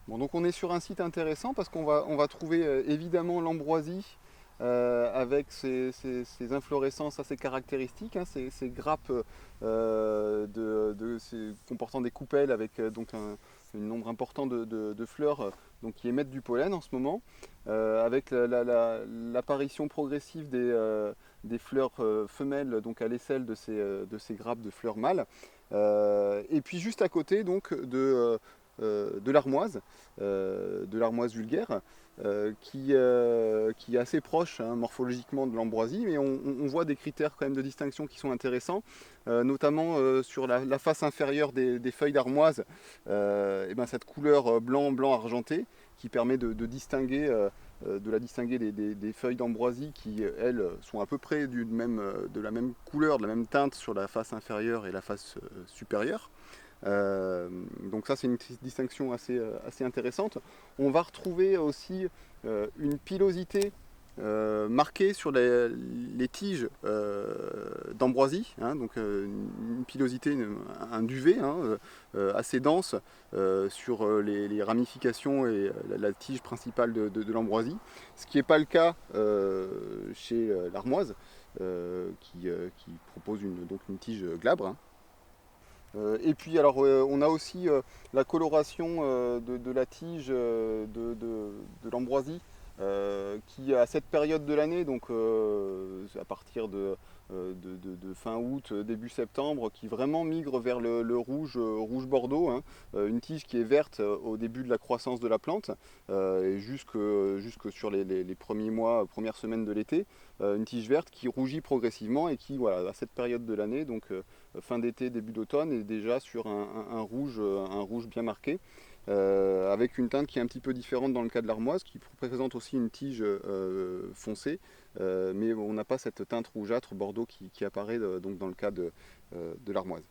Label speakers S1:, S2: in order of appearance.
S1: Bon, donc on est sur un site intéressant parce qu'on va trouver évidemment l'ambroisie avec ses inflorescences assez caractéristiques, hein, ces grappes comportant des coupelles avec un nombre important de fleurs donc, qui émettent du pollen en ce moment, avec l'apparition progressive des fleurs femelles donc à l'aisselle de ces grappes de fleurs mâles. Et puis juste à côté donc de l'armoise vulgaire, qui est assez proche hein, morphologiquement de l'ambroisie, mais on voit des critères quand même de distinction qui sont intéressants, notamment sur la face inférieure des feuilles d'armoise, et ben cette couleur blanc argenté qui permet de la distinguer des feuilles d'ambroisie qui, elles, sont à peu près de la même couleur, de la même teinte sur la face inférieure et la face supérieure. Donc ça c'est une distinction assez intéressante. On va retrouver aussi une pilosité marquée sur les tiges d'ambroisie, hein, donc une pilosité, un duvet hein, assez dense sur les ramifications et la tige principale de l'ambroisie, ce qui n'est pas le cas chez l'armoise qui propose donc une tige glabre. Hein. Et puis alors on a aussi la coloration de la tige de l'ambroisie qui à cette période de l'année, donc à partir de fin août, début septembre, qui vraiment migre vers le rouge bordeaux, hein, une tige qui est verte au début de la croissance de la plante et jusque sur les premiers mois, premières semaines de l'été, une tige verte qui rougit progressivement et qui, voilà, à cette période de l'année, donc fin d'été, début d'automne, est déjà sur un rouge bien marqué, avec une teinte qui est un petit peu différente dans le cas de l'armoise, qui présente aussi une tige foncée, mais on n'a pas cette teinte rougeâtre bordeaux qui apparaît donc dans le cas de l'armoise.